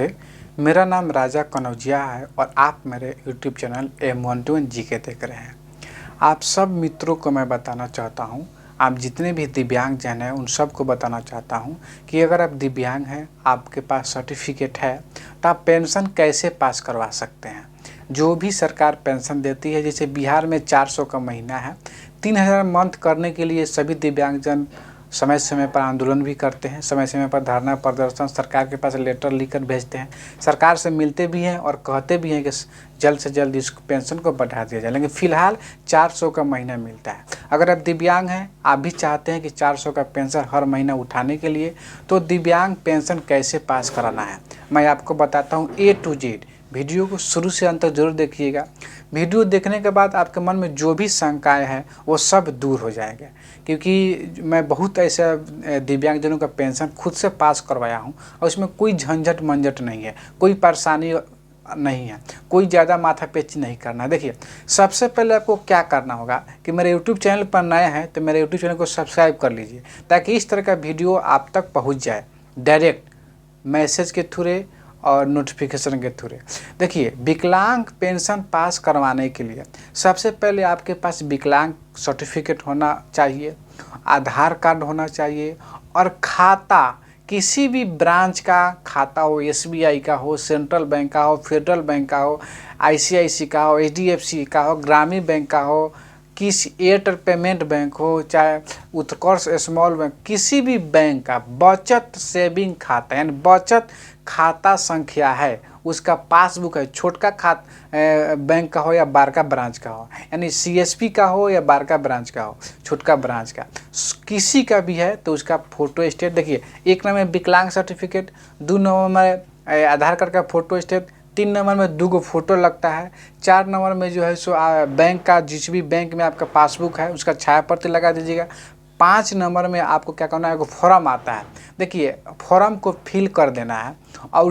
नमस्ते। मेरा नाम राजा कनौजिया है और आप मेरे यूट्यूब चैनल M121 जीके देख रहे हैं। आप सब मित्रों को मैं बताना चाहता हूं, आप जितने भी दिव्यांग जन हैं उन सब को बताना चाहता हूं कि अगर आप दिव्यांग हैं, आपके पास सर्टिफिकेट है, तो आप पेंशन कैसे पास करवा सकते हैं। जो भी सरकार पेंशन देती है, जैसे बिहार में 400 का महीना है, 3000 मंथ करने के लिए सभी दिव्यांगजन समय समय पर आंदोलन भी करते हैं, समय समय पर धरना प्रदर्शन सरकार के पास लेटर लिखकर भेजते हैं, सरकार से मिलते भी हैं और कहते भी हैं कि जल्द से जल्द इस पेंशन को बढ़ा दिया जाए। लेकिन फ़िलहाल 400 का महीना मिलता है। अगर आप दिव्यांग हैं, आप भी चाहते हैं कि 400 का पेंशन हर महीना उठाने के लिए, तो दिव्यांग पेंशन कैसे पास कराना है मैं आपको बताता हूँ A to Z। वीडियो को शुरू से अंत तक जरूर देखिएगा। वीडियो देखने के बाद आपके मन में जो भी शंकाएं हैं वो सब दूर हो जाएगा, क्योंकि मैं बहुत ऐसे दिव्यांगजनों का पेंशन खुद से पास करवाया हूं और उसमें कोई झंझट मंझट नहीं है, कोई परेशानी नहीं है, कोई ज़्यादा माथापेची नहीं करना। देखिए, सबसे पहले आपको क्या करना होगा कि मेरे YouTube चैनल पर नए हैं तो मेरे YouTube चैनल को सब्सक्राइब कर लीजिए, ताकि इस तरह का वीडियो आप तक पहुँच जाए डायरेक्ट मैसेज के थ्रू और नोटिफिकेशन के थ्रू। देखिए, विकलांग पेंशन पास करवाने के लिए सबसे पहले आपके पास विकलांग सर्टिफिकेट होना चाहिए, आधार कार्ड होना चाहिए और खाता, किसी भी ब्रांच का खाता हो, SBI का हो, सेंट्रल बैंक का हो, फेडरल बैंक का हो, ICICI का हो, HDFC का हो, ग्रामीण बैंक का हो, किसी एयरटेल पेमेंट बैंक हो, चाहे उत्कर्ष स्मॉल बैंक, किसी भी बैंक का बचत सेविंग खाता यानी बचत खाता संख्या है, उसका पासबुक है, छोटका बैंक का हो या बारका ब्रांच का हो, यानी CSP का हो या बारका ब्रांच का हो, छोटका ब्रांच का, किसी का भी है तो उसका फोटो स्टेट। देखिए, 1 नंबर में विकलांग सर्टिफिकेट, 2 नंबर में आधार कार्ड का फोटो स्टेट, 3 नंबर में 2 फोटो लगता है, 4 नंबर में जो है सो बैंक का, जिस भी बैंक में आपका पासबुक है उसका छाया प्रति लगा दीजिएगा। 5 नंबर में आपको क्या करना है, एगो फॉर्म आता है। देखिए, फॉर्म को फिल कर देना है और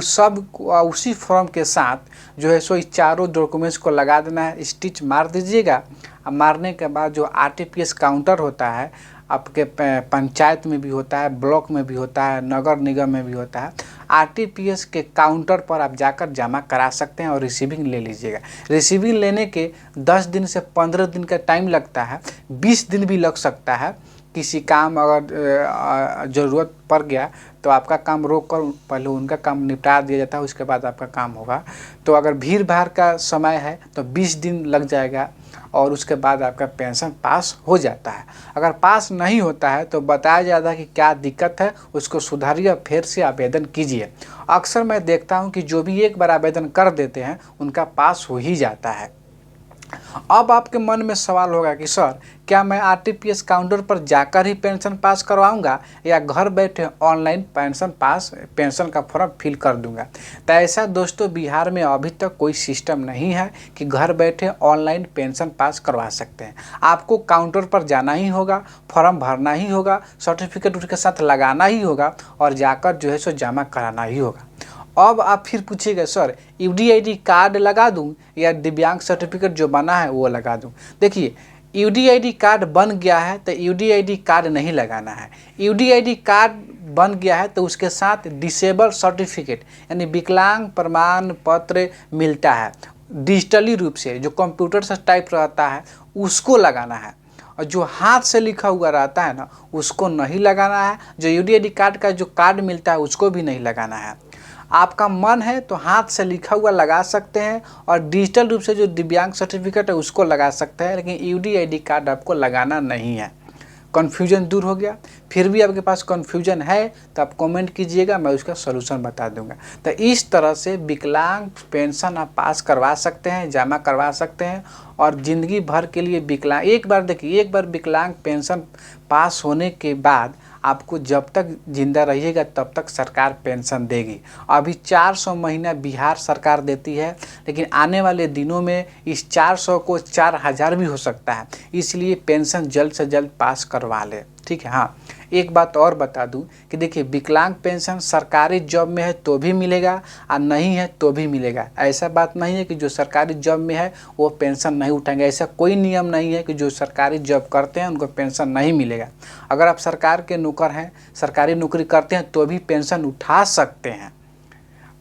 उसी फॉर्म के साथ जो है सो इस चारों डॉक्यूमेंट्स को लगा देना है, स्टिच मार दीजिएगा। मारने के बाद जो RTPS काउंटर होता है, आपके पंचायत में भी होता है, ब्लॉक में भी होता है, नगर निगम में भी होता है, RTPS के काउंटर पर आप जाकर जमा करा सकते हैं और रिसीविंग ले लीजिएगा। रिसीविंग लेने के 10 दिन से 15 दिन का टाइम लगता है, 20 दिन भी लग सकता है। किसी काम अगर ज़रूरत पड़ गया तो आपका काम रोक कर पहले उनका काम निपटा दिया जाता है, उसके बाद आपका काम होगा। तो अगर भीड़ भाड़ का समय है तो 20 दिन लग जाएगा और उसके बाद आपका पेंशन पास हो जाता है। अगर पास नहीं होता है तो बताया जाता है कि क्या दिक्कत है, उसको सुधारिए, फिर से आवेदन कीजिए। अक्सर मैं देखता हूं कि जो भी एक बार आवेदन कर देते हैं उनका पास हो ही जाता है। अब आपके मन में सवाल होगा कि सर, क्या मैं RTPS काउंटर पर जाकर ही पेंशन पास करवाऊंगा या घर बैठे ऑनलाइन पेंशन का फॉर्म फिल कर दूंगा। तो ऐसा दोस्तों, बिहार में अभी तक कोई सिस्टम नहीं है कि घर बैठे ऑनलाइन पेंशन पास करवा सकते हैं। आपको काउंटर पर जाना ही होगा, फॉर्म भरना ही होगा, सर्टिफिकेट उसके साथ लगाना ही होगा और जाकर जो है सो जमा कराना ही होगा। अब आप फिर पूछिएगा, सर UDID कार्ड लगा दूं या दिव्यांग सर्टिफिकेट जो बना है वो लगा दूं। देखिए, UDID कार्ड बन गया है तो UDID कार्ड नहीं लगाना है। UDID कार्ड बन गया है तो उसके साथ डिसेबल सर्टिफिकेट यानी विकलांग प्रमाण पत्र मिलता है डिजिटली रूप से, जो कंप्यूटर से टाइप रहता है उसको लगाना है, और जो हाथ से लिखा हुआ रहता है ना उसको नहीं लगाना है। जो UDID कार्ड का जो कार्ड मिलता है उसको भी नहीं लगाना है। आपका मन है तो हाथ से लिखा हुआ लगा सकते हैं और डिजिटल रूप से जो दिव्यांग सर्टिफिकेट है उसको लगा सकते हैं, लेकिन UDID कार्ड आपको लगाना नहीं है। कन्फ्यूजन दूर हो गया। फिर भी आपके पास कन्फ्यूजन है तो आप कमेंट कीजिएगा, मैं उसका सलूशन बता दूंगा। तो इस तरह से विकलांग पेंशन आप पास करवा सकते हैं, जमा करवा सकते हैं और ज़िंदगी भर के लिए विकलांग, एक बार विकलांग पेंशन पास होने के बाद आपको जब तक जिंदा रहिएगा तब तक सरकार पेंशन देगी। अभी 400 महीना बिहार सरकार देती है, लेकिन आने वाले दिनों में इस 400 को 4000 भी हो सकता है, इसलिए पेंशन जल्द से जल्द पास करवा ले। ठीक है। हाँ, एक बात और बता दूं कि देखिए, विकलांग पेंशन सरकारी जॉब में है तो भी मिलेगा और नहीं है तो भी मिलेगा। ऐसा बात नहीं है कि जो सरकारी जॉब में है वो पेंशन नहीं उठाएंगे, ऐसा कोई नियम नहीं है कि जो सरकारी जॉब करते हैं उनको पेंशन नहीं मिलेगा। अगर आप सरकार के नौकर हैं, सरकारी नौकरी करते हैं तो भी पेंशन उठा सकते हैं।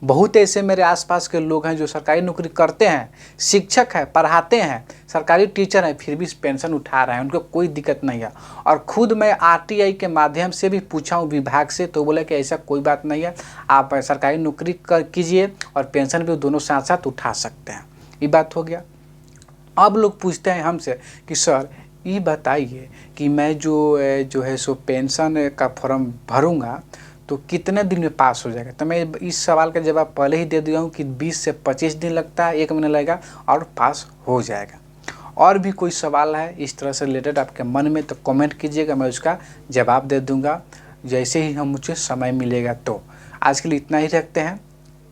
बहुत ऐसे मेरे आसपास के लोग हैं जो सरकारी नौकरी करते हैं, शिक्षक हैं, पढ़ाते हैं, सरकारी टीचर हैं, फिर भी पेंशन उठा रहे हैं, उनको कोई दिक्कत नहीं है। और खुद मैं आरटीआई के माध्यम से भी पूछा हूँ विभाग से, तो बोले कि ऐसा कोई बात नहीं है, आप सरकारी नौकरी कीजिए और पेंशन भी दोनों साथ साथ उठा सकते हैं। ये बात हो गया। अब लोग पूछते हैं हमसे कि सर ये बताइए कि मैं जो है सो पेंशन का फॉर्म भरूंगा तो कितने दिन में पास हो जाएगा। तो मैं इस सवाल का जवाब पहले ही दे दिया हूँ कि 20 से 25 दिन लगता है, 1 महीना लगेगा और पास हो जाएगा। और भी कोई सवाल है इस तरह से रिलेटेड आपके मन में, तो कमेंट कीजिएगा, मैं उसका जवाब दे दूँगा जैसे ही हम मुझे समय मिलेगा। तो आज के लिए इतना ही रखते हैं।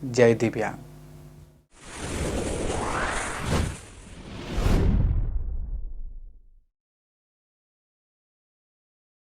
जय दिव्यांग।